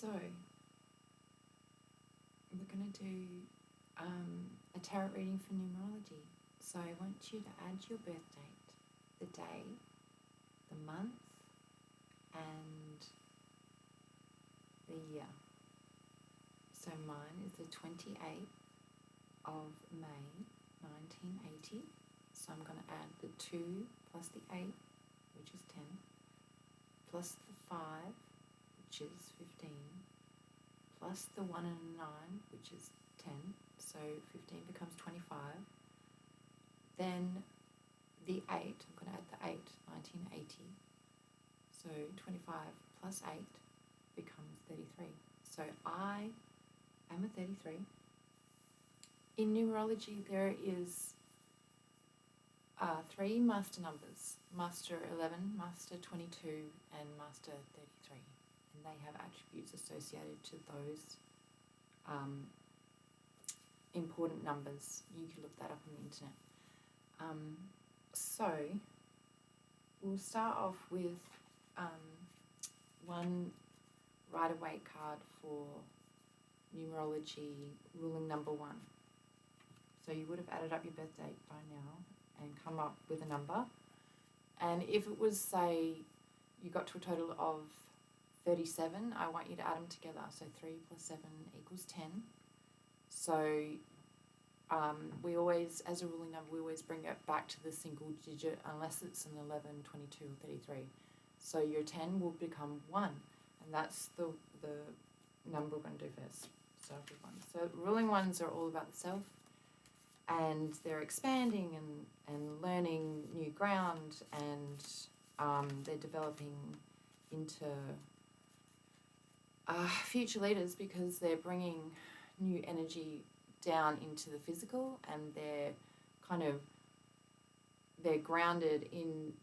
So we're going to do a tarot reading for numerology. So I want you to add your birth date, the day, the month, and the year. So mine is the 28th of May 1980. So I'm going to add the 2 plus the 8, which is 10, plus the 5, which is 15, plus the 1 and a 9, which is 10, so 15 becomes 25. Then the 8, I'm going to add the 8, 1980. So 25 plus 8 becomes 33. So I am a 33. In numerology, there is 3 master numbers, master 11, master 22, and master 33. And they have attributes associated to those important numbers. You can look that up on the internet. So we'll start off with one Rider-Waite card for numerology ruling number 1. So you would have added up your birth date by now and come up with a number. And if it was, say, you got to a total of 37, I want you to add them together. So 3 plus 7 equals 10. So we always, as a ruling number, we always bring it back to the single digit unless it's an 11, 22 or 33. So your 10 will become 1. And that's the number we're going to do first. Start with 1. So ruling ones are all about the self. And they're expanding and learning new ground, and they're developing into future leaders because they're bringing new energy down into the physical, and they're grounded in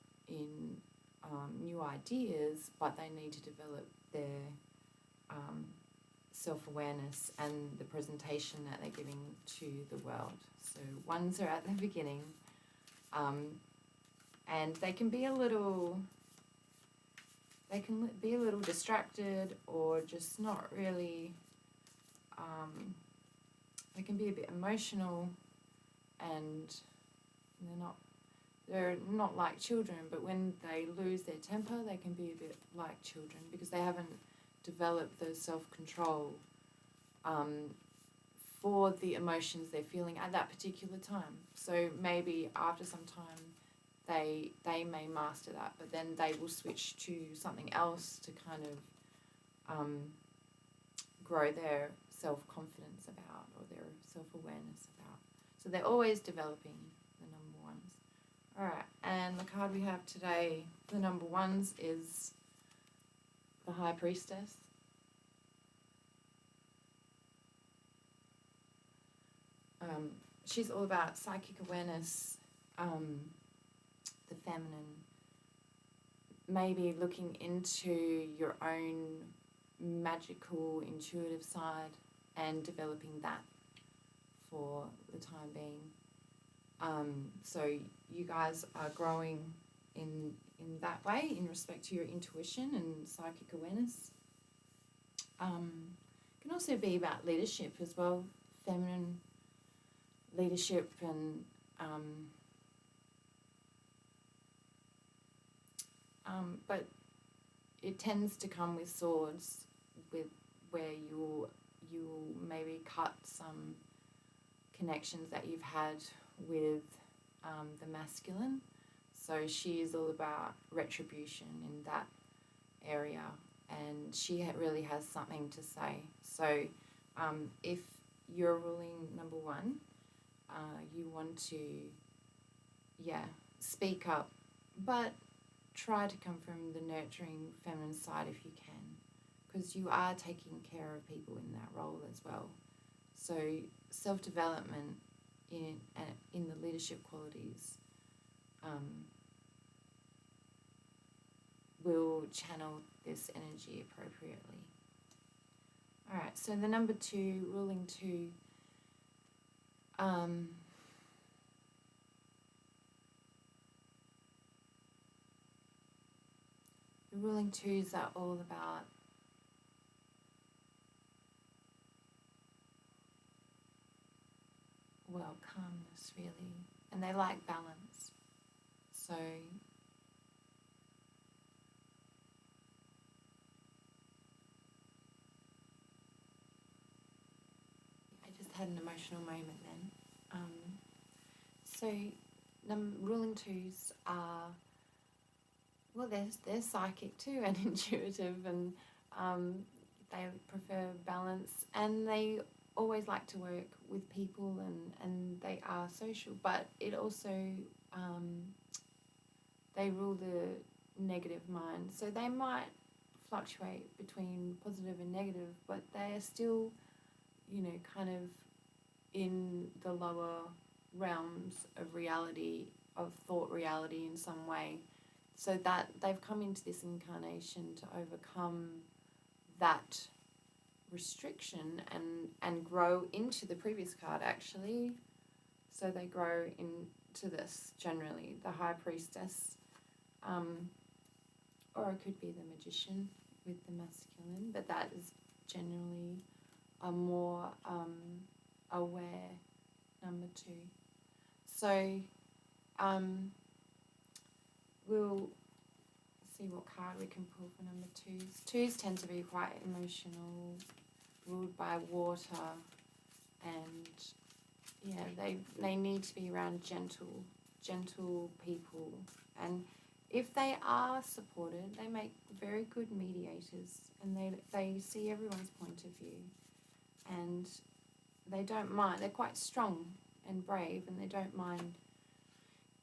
new ideas, but they need to develop their self-awareness and the presentation that they're giving to the world. So ones are at the beginning, and they can be a little distracted, or just not really, they can be a bit emotional, and they're not like children, but when they lose their temper, they can be a bit like children because they haven't developed the self-control for the emotions they're feeling at that particular time. So maybe after some time they may master that, but then they will switch to something else to kind of grow their self-confidence about, or their self-awareness about. So they're always developing, the number ones. All right, and the card we have today, the number ones, is the High Priestess. She's all about psychic awareness, the feminine, maybe looking into your own magical, intuitive side and developing that for the time being. So you guys are growing in that way in respect to your intuition and psychic awareness. It can also be about leadership as well, feminine leadership, and but it tends to come with swords, where you'll maybe cut some connections that you've had with the masculine. So she is all about retribution in that area, and she really has something to say. So if you're ruling number 1, you want to, speak up, but try to come from the nurturing feminine side if you can, because you are taking care of people in that role as well. So self-development in the leadership qualities will channel this energy appropriately. All right, so the number 2, ruling 2, the ruling 2s are all about well, calmness really, and they like balance. So I just had an emotional moment then. So ruling twos are, well, they're psychic too and intuitive, and they prefer balance, and they always like to work with people, and they are social, but it also they rule the negative mind, so they might fluctuate between positive and negative, but they are still, kind of in the lower realms of reality, of thought reality in some way, so that they've come into this incarnation to overcome that restriction and grow into the previous card, actually. So they grow into this, generally, the High Priestess, or it could be the Magician with the masculine, but that is generally a more aware number 2. So we'll see what card we can pull for number 2s. 2s tend to be quite emotional, ruled by water, and they need to be around gentle people, and if they are supported, they make very good mediators, and they see everyone's point of view, and they don't mind. They're quite strong and brave, and they don't mind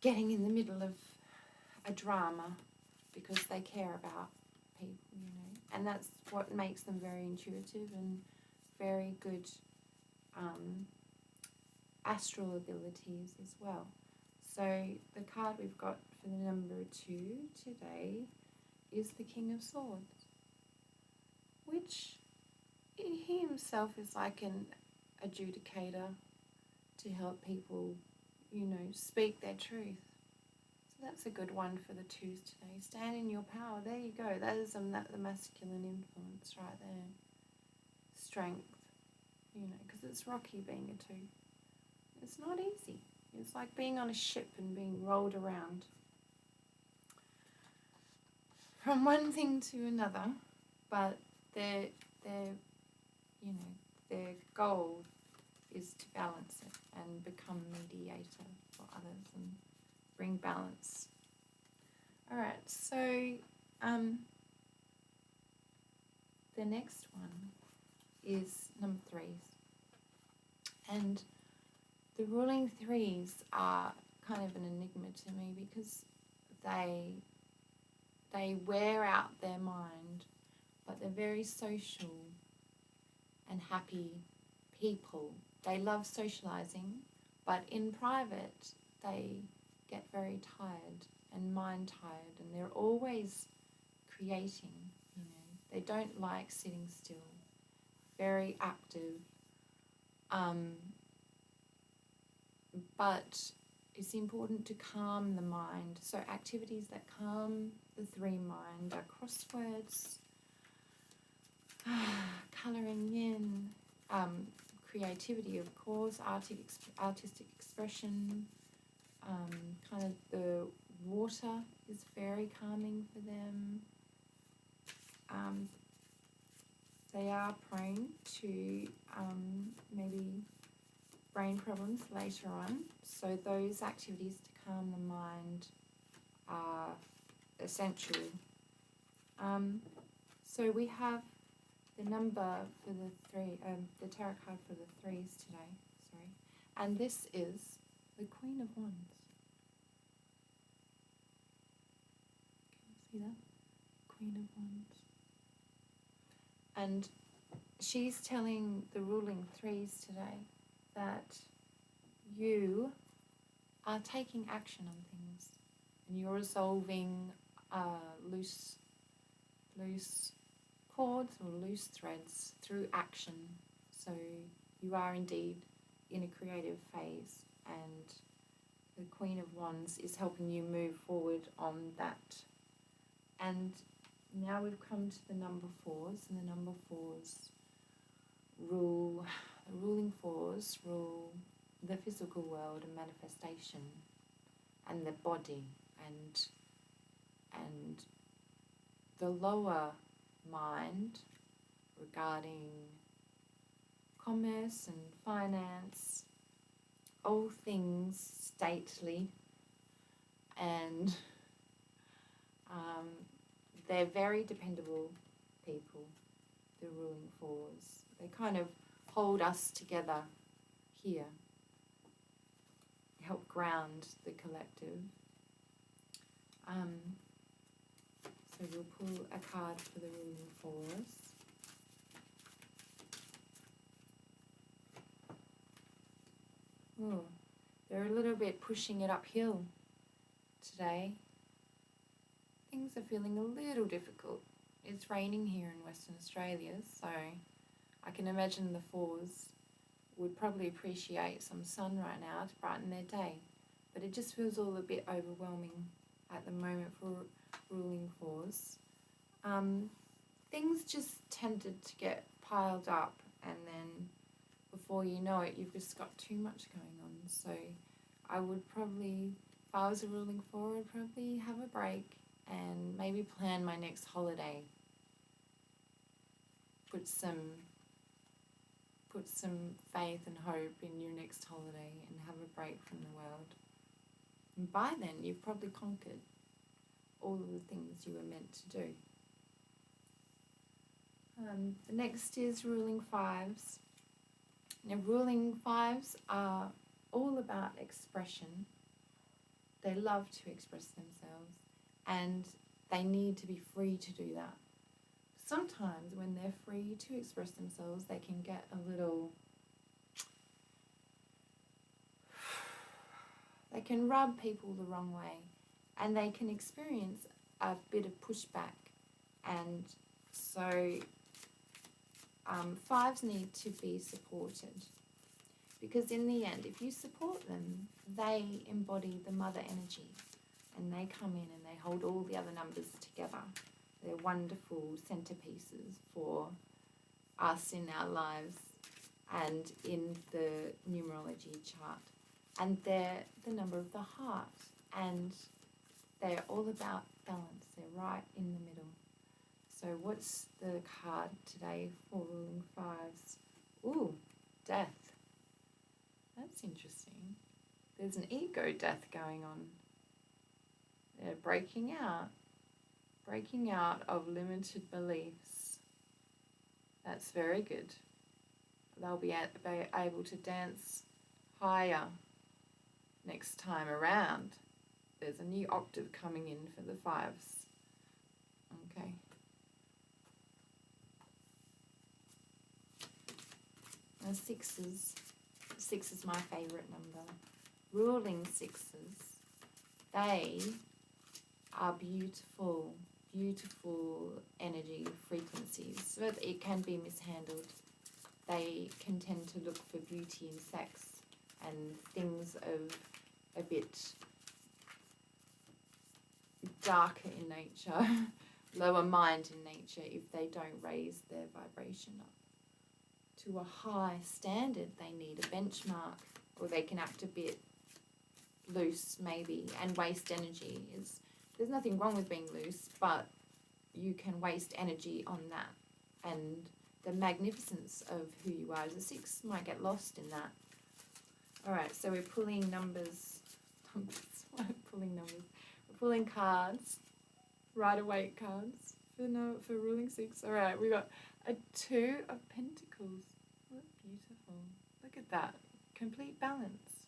getting in the middle of a drama because they care about people, and that's what makes them very intuitive and very good astral abilities as well. So the card we've got for the number 2 today is the King of Swords, which he himself is like an adjudicator to help people, speak their truth. So that's a good one for the 2s today. Stand in your power. There you go. That is the masculine influence right there. Strength, because it's rocky being a 2. It's not easy. It's like being on a ship and being rolled around from one thing to another, but their goal is to balance it and become a mediator for others and bring balance. All right, so the next one is number 3s, and the ruling 3s are kind of an enigma to me because they wear out their mind, but they're very social and happy people. They love socializing, but in private they get very tired and mind tired, and they're always creating. They don't like sitting still. Very active. But it's important to calm the mind. So activities that calm the 3 mind are crosswords, colouring in, creativity, of course, artistic expression. Kind of the water is very calming for them. They are prone to maybe brain problems later on, so those activities to calm the mind are essential. So we have the number for the 3, the tarot card for the 3s today, and this is the Queen of Wands. Can you see that? Queen of Wands. And she's telling the ruling 3s today that you are taking action on things, and you're resolving loose cords or loose threads through action. So you are indeed in a creative phase, and the Queen of Wands is helping you move forward on that. And now we've come to the number 4s, and the number 4s rule, the ruling 4s rule the physical world and manifestation and the body and the lower mind regarding commerce and finance, all things stately, and they're very dependable people, the ruling fours. They kind of hold us together here, help ground the collective. So we'll pull a card for the ruling fours. Oh, they're a little bit pushing it uphill today. Things are feeling a little difficult. It's raining here in Western Australia, so I can imagine the fours would probably appreciate some sun right now to brighten their day. But it just feels all a bit overwhelming at the moment for ruling fours. Things just tended to get piled up, and then before you know it, you've just got too much going on. So I would probably, if I was a ruling four, I'd probably have a break and maybe plan my next holiday. Put some faith and hope in your next holiday and have a break from the world. And by then, you've probably conquered all of the things you were meant to do. The next is ruling fives. Now, ruling fives are all about expression. They love to express themselves, and they need to be free to do that. Sometimes when they're free to express themselves, they can get a little... They can rub people the wrong way, and they can experience a bit of pushback. And so fives need to be supported, because in the end, if you support them, they embody the mother energy, and they come in and they hold all the other numbers together. They're wonderful centerpieces for us in our lives and in the numerology chart. And they're the number of the heart, and they're all about balance. They're right in the middle. So what's the card today for ruling fives? Ooh, death. That's interesting. There's an ego death going on. They're breaking out of limited beliefs. That's very good. They'll be able to dance higher next time around. There's a new octave coming in for the fives. Okay. Now sixes. Six is my favourite number. Ruling sixes. They are beautiful, beautiful energy frequencies, but it can be mishandled. They can tend to look for beauty in sex and things of a bit darker in nature, lower mind in nature, if they don't raise their vibration up to a high standard. They need a benchmark, or they can act a bit loose maybe and waste energy. There's nothing wrong with being loose, but you can waste energy on that, and the magnificence of who you are as a six might get lost in that. Alright, so we're pulling numbers. We're pulling cards, Rider-Waite cards for ruling six. Alright, we got a Two of Pentacles. What beautiful. Look at that. Complete balance.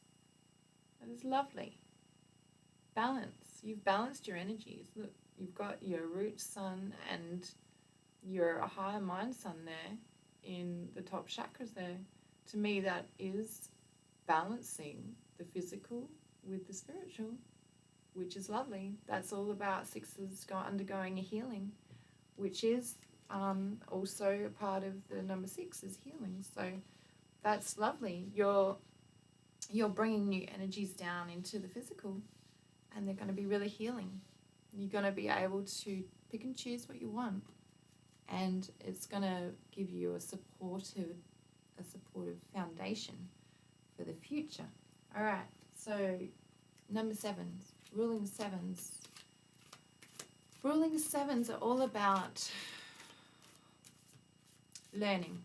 That is lovely. Balance. You've balanced your energies. Look, you've got your root sun and your higher mind sun there in the top chakras there. To me, that is balancing the physical with the spiritual, which is lovely. That's all about sixes undergoing a healing, which is also a part of the number six is healing. So that's lovely. You're bringing new energies down into the physical, and they're going to be really healing. You're going to be able to pick and choose what you want, and it's going to give you a supportive foundation for the future. future. All right, so number 7s, ruling 7s. Ruling 7s are all about learning.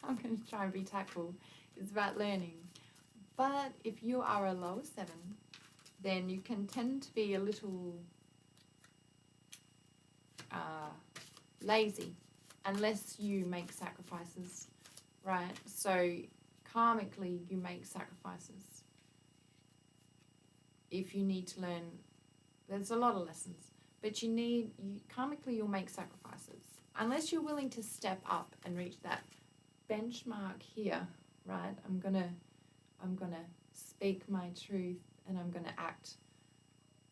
I'm going to try and be tactful. It's about learning. But if you are a lower 7, then you can tend to be a little lazy unless you make sacrifices, right? So karmically, you make sacrifices. If you need to learn, there's a lot of lessons, but karmically you'll make sacrifices. Unless you're willing to step up and reach that benchmark here, right? I'm gonna speak my truth, and I'm gonna act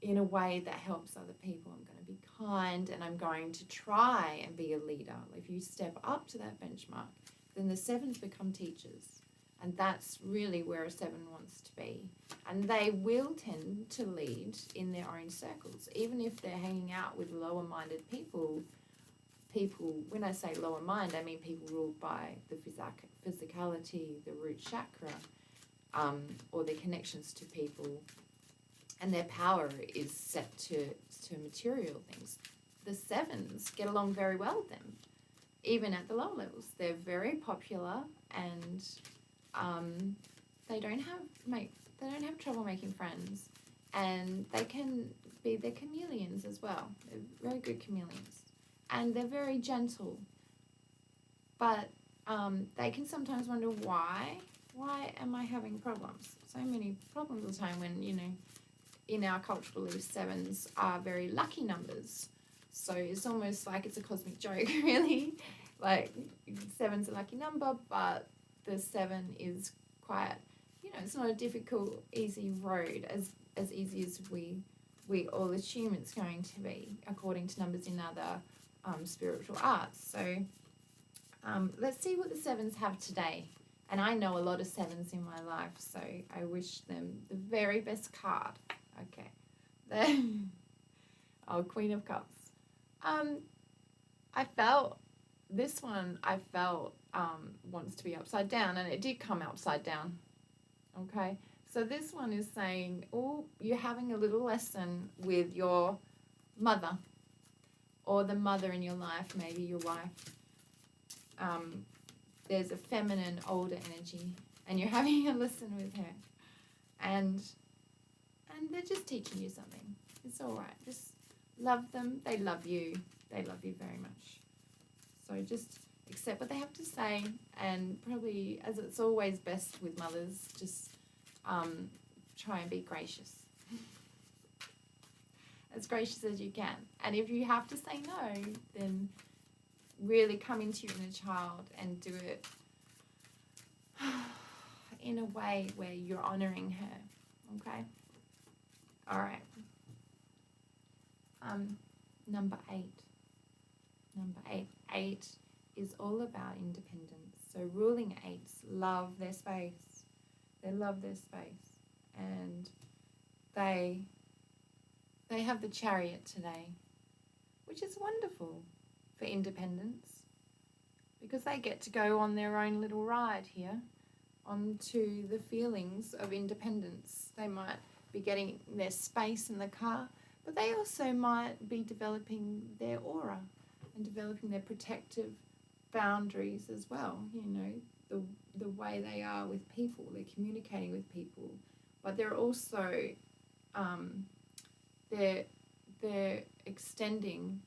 in a way that helps other people. I'm going to be kind, and I'm going to try and be a leader. If you step up to that benchmark, then the 7s become teachers. And that's really where a 7 wants to be. And they will tend to lead in their own circles. Even if they're hanging out with lower-minded people, when I say lower mind, I mean people ruled by the physicality, the root chakra, or their connections to people, and their power is set to material things. The 7s get along very well with them, even at the lower levels. They're very popular, and they don't have trouble making friends, and they're chameleons as well. They're very good chameleons, and they're very gentle. But they can sometimes wonder why am I having problems? So many problems all the time when, in our cultural beliefs, 7s are very lucky numbers. So it's almost like it's a cosmic joke, really. Like, 7's a lucky number, but the 7 is quite, it's not a difficult, easy road, as easy as we all assume it's going to be, according to numbers in other spiritual arts. So let's see what the 7s have today. And I know a lot of 7s in my life, so I wish them the very best card. Okay. Queen of Cups. This one wants to be upside down, and it did come upside down. Okay. So this one is saying, you're having a little lesson with your mother, or the mother in your life, maybe your wife. There's a feminine, older energy, and you're having a lesson with her. And they're just teaching you something. It's all right. Just love them. They love you. They love you very much. So just accept what they have to say, and probably, as it's always best with mothers, just try and be gracious. As gracious as you can. And if you have to say no, then really come into your inner child and do it in a way where you're honoring her. Okay? All right. Number 8. Number 8. 8 is all about independence. So ruling 8s love their space. They love their space. And they have the Chariot today, which is wonderful for independence, because they get to go on their own little ride here onto the feelings of independence. They might be getting their space in the car, but they also might be developing their aura and developing their protective boundaries as well. The way they are with people, they're communicating with people, but they're also they're extending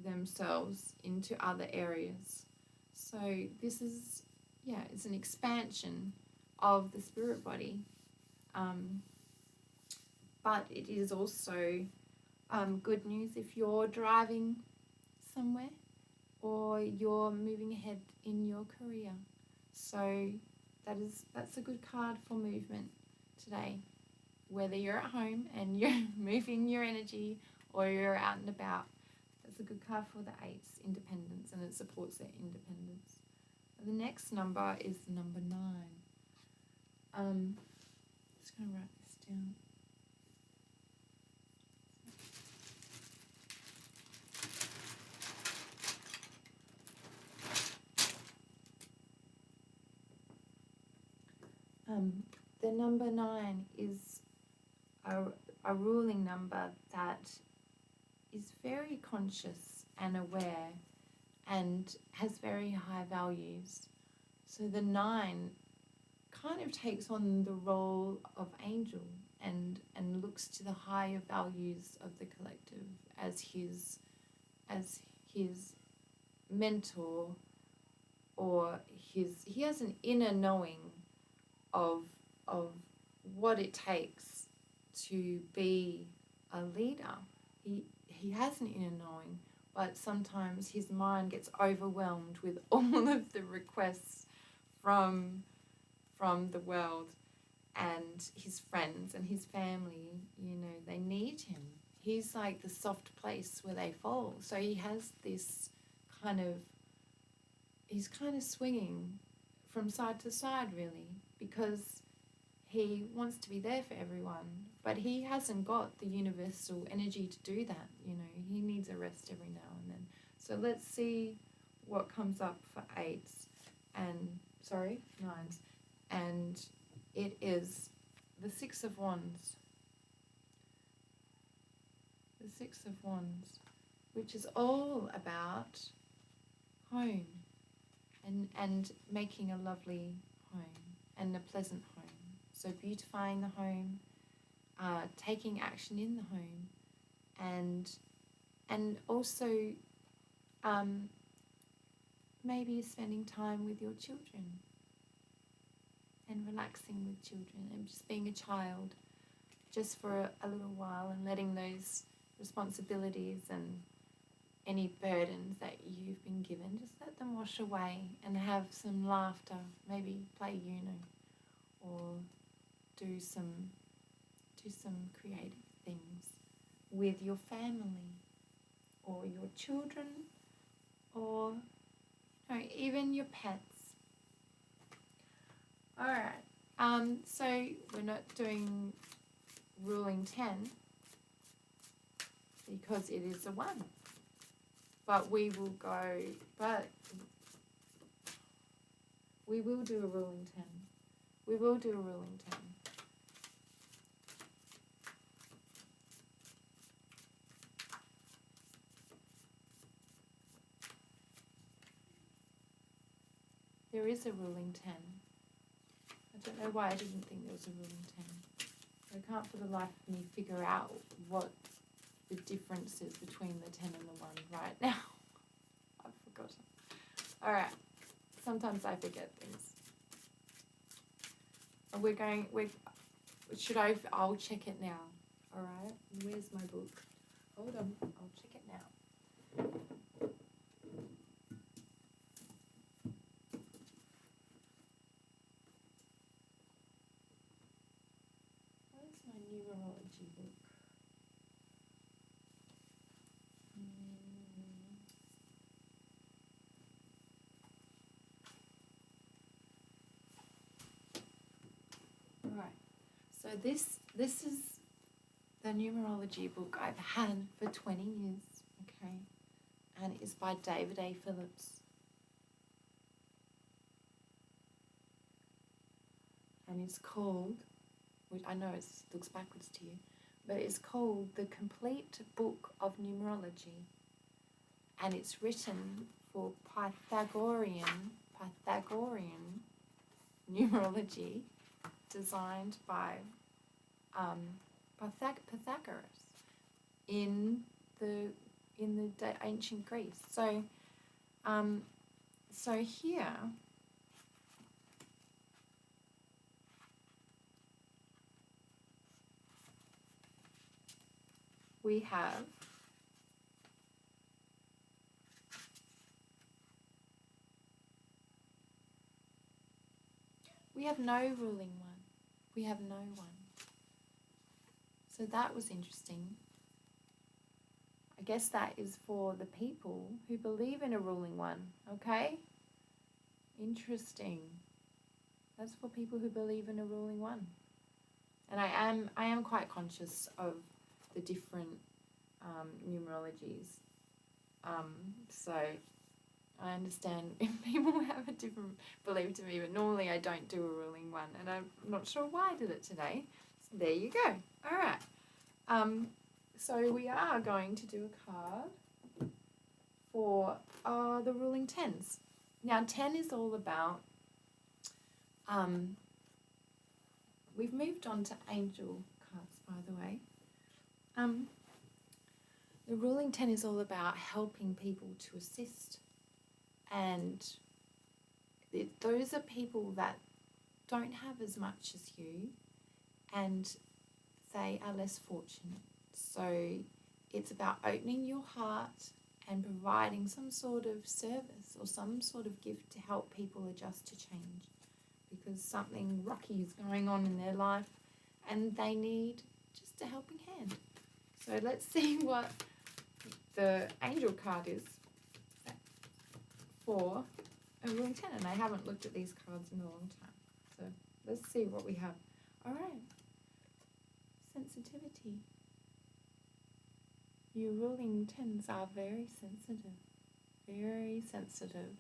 themselves into other areas. So this is, it's an expansion of the spirit body. But it is also good news if you're driving somewhere or you're moving ahead in your career. So that's a good card for movement today. Whether you're at home and you're moving your energy or you're out and about, that's a good card for the 8's, independence, and it supports their independence. The next number is number 9. Just going to write this down. The number 9 is a ruling number that is very conscious and aware and has very high values. So the 9 kind of takes on the role of angel and looks to the higher values of the collective as his mentor, or he has an inner knowing of what it takes to be a leader. He has an inner knowing, but sometimes his mind gets overwhelmed with all of the requests from the world, and his friends and his family, they need him. He's like the soft place where they fall. So he has this he's kind of swinging from side to side, really, because he wants to be there for everyone, but he hasn't got the universal energy to do that. He needs a rest every now and then. So let's see what comes up for 8s and 9s, and it is the 6 of Wands. The 6 of Wands, which is all about home and making a lovely home and a pleasant home. So beautifying the home, taking action in the home, and also maybe spending time with your children and relaxing with children and just being a child just for a little while, and letting those responsibilities and any burdens that you've been given, just let them wash away and have some laughter, maybe play or do some creative things with your family or your children, or even your pets. All right. So we're not doing ruling 10 because it is a 1, but we will do a ruling 10. We will do a ruling 10. There is a ruling 10. I don't know why I didn't think there was a ruling 10. I can't for the life of me figure out what the difference is between the 10 and the 1 right now. I've forgotten. All right. Sometimes I forget things. I'll check it now. All right. Where's my book? Hold on. I'll check it now. Where's my numerology book? Right. So this is the numerology book I've had for 20 years, okay? And it's by David A. Phillips. And it's called, which I know it looks backwards to you, but it's called The Complete Book of Numerology. And it's written for Pythagorean numerology, designed by Pythagoras in the ancient Greece. So here we have no ruling 1. We have no 1. So that was interesting. I guess that is for the people who believe in a ruling 1, okay? Interesting. That's for people who believe in a ruling 1. And I am quite conscious of the different numerologies. So I understand if people have a different belief to me, but normally I don't do a ruling one, and I'm not sure why I did it today. So there you go. All right. So we are going to do a card for the ruling tens. Now 10 is all about, we've moved on to angel cards, by the way. The ruling 10 is all about helping people to assist, and those are people that don't have as much as you, and they are less fortunate. So it's about opening your heart and providing some sort of service or some sort of gift to help people adjust to change, because something rocky is going on in their life and they need just a helping hand. So let's see what the angel card is for a ruling 10. And I haven't looked at these cards in a long time. So let's see what we have. All right. Sensitivity. You ruling 10s are very sensitive. Very sensitive.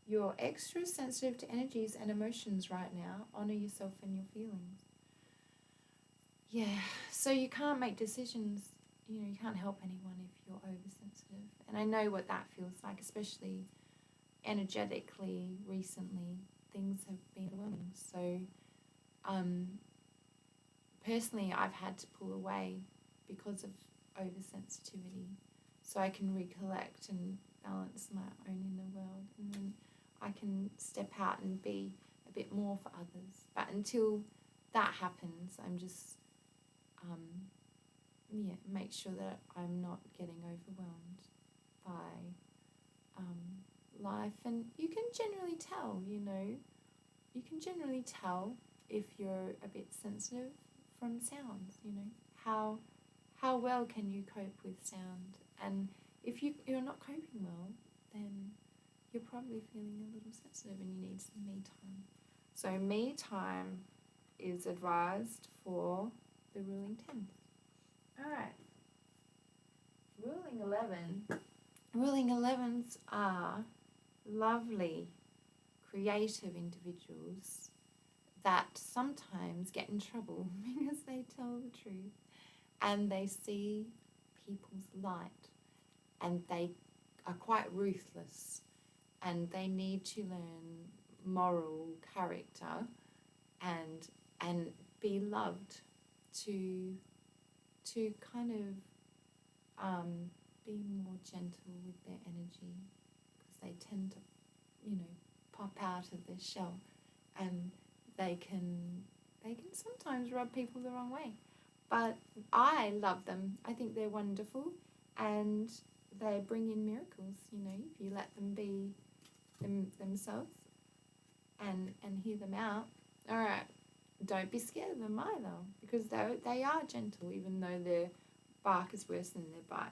You're extra sensitive to energies and emotions right now. Honor yourself and your feelings. Yeah, so you can't make decisions. You know, you can't help anyone if you're oversensitive. And I know what that feels like, especially energetically recently. Things have been overwhelming. So, personally, I've had to pull away because of oversensitivity, so I can recollect and balance my own inner world, and then I can step out and be a bit more for others. But until that happens, I'm just make sure that I'm not getting overwhelmed by life. And you can generally tell, you can generally tell if you're a bit sensitive from sounds, how well can you cope with sound. And if you're not coping well, then you're probably feeling a little sensitive and you need some me time. So me time is advised for the ruling 10s. All right. Ruling 11. Ruling 11s are lovely, creative individuals that sometimes get in trouble because they tell the truth and they see people's light, and they are quite ruthless, and they need to learn moral character and be loved to kind of be more gentle with their energy, because they tend to pop out of their shell, and they can sometimes rub people the wrong way. But I love them. I think they're wonderful, and they bring in miracles, if you let them be themselves and hear them out. All right, don't be scared of them either, because they are gentle, even though their bark is worse than their bite.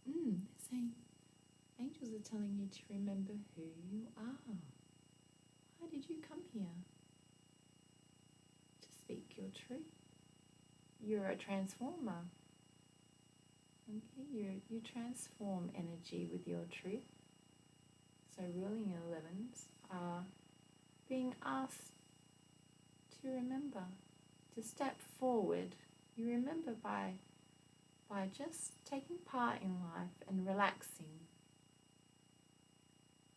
They're saying, angels are telling you to remember who you are. Why did you come here? To speak your truth. You're a transformer. Okay, you transform energy with your truth. So ruling 11s are being asked to remember, to step forward. You remember by just taking part in life and relaxing.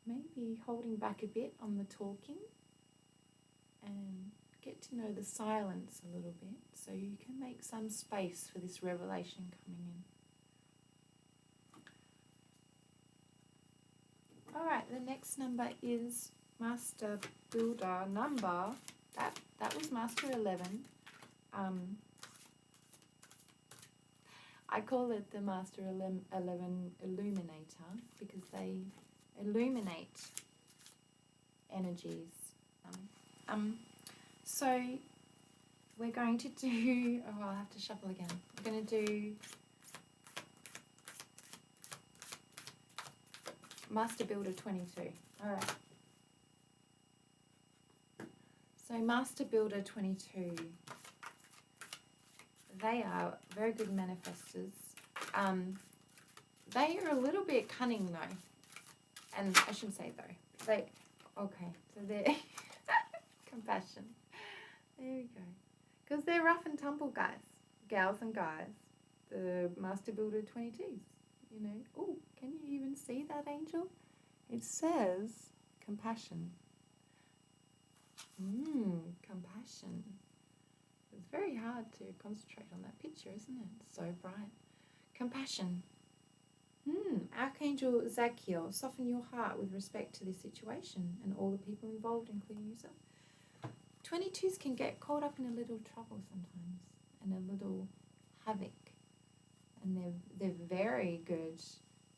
Maybe holding back a bit on the talking, and get to know the silence a little bit, so you can make some space for this revelation coming in. Alright, the next number is Master Builder number. That was Master 11. I call it the Master 11 Illuminator, because they illuminate energies. So we're going to do, I'll have to shuffle again. We're going to do Master Builder 22. All right. So Master Builder 22, they are very good manifestors. They are a little bit cunning though. And I shouldn't say though. Okay, so they're compassion. There we go. Because they're rough and tumble guys, gals and guys. The Master Builder 22s, you know. Oh, can you even see that, angel? It says compassion. Compassion. It's very hard to concentrate on that picture, isn't it? It's so bright. Compassion. Archangel Zachiel, soften your heart with respect to this situation and all the people involved, including yourself. 22s can get caught up in a little trouble sometimes and a little havoc. And they're very good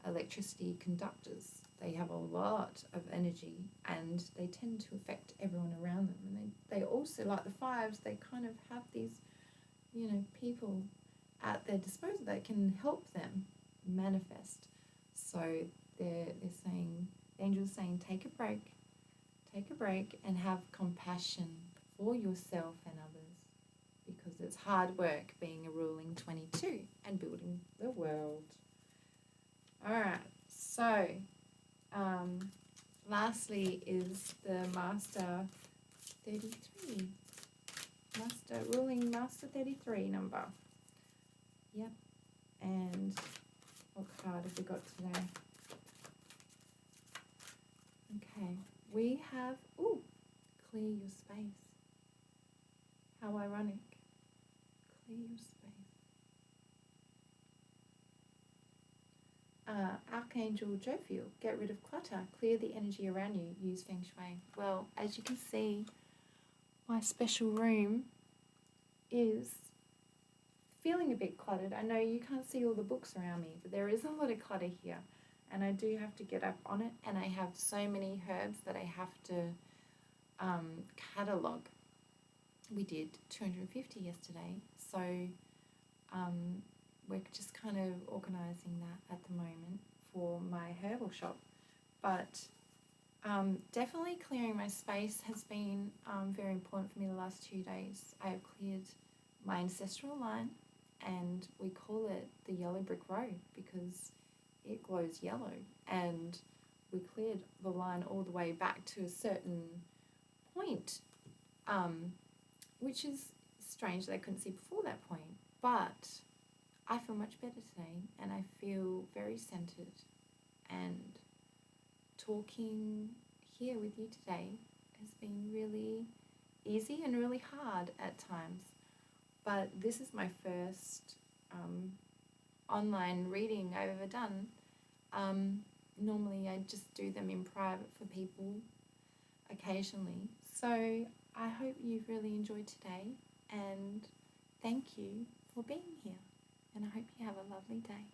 electricity conductors. They have a lot of energy and they tend to affect everyone around them. And they also, like the 5s, they kind of have these, you know, people at their disposal that can help them manifest. So they're saying, the angel's saying, take a break and have compassion for yourself and others, because it's hard work being a ruling 22 and building the world. All right, so lastly is the Master 33. Master 33 number. Yep. And what card have we got today? Okay, we have, clear your space. How ironic. Clear your space. Archangel Jophiel, get rid of clutter. Clear the energy around you. Use Feng Shui. Well, as you can see, my special room is feeling a bit cluttered. I know you can't see all the books around me, but there is a lot of clutter here. And I do have to get up on it. And I have so many herbs that I have to catalogue. We did 250 yesterday. So we're just kind of organising that at the moment for my herbal shop. But definitely clearing my space has been very important for me the last 2 days. I have cleared my ancestral line, and we call it the yellow brick road because it glows yellow. And we cleared the line all the way back to a certain point, which is strange that I couldn't see before that point. But I feel much better today, and I feel very centered. And talking here with you today has been really easy and really hard at times. But this is my first online reading I've ever done. Normally I just do them in private for people occasionally. So I hope you've really enjoyed today, and thank you for being here, and I hope you have a lovely day.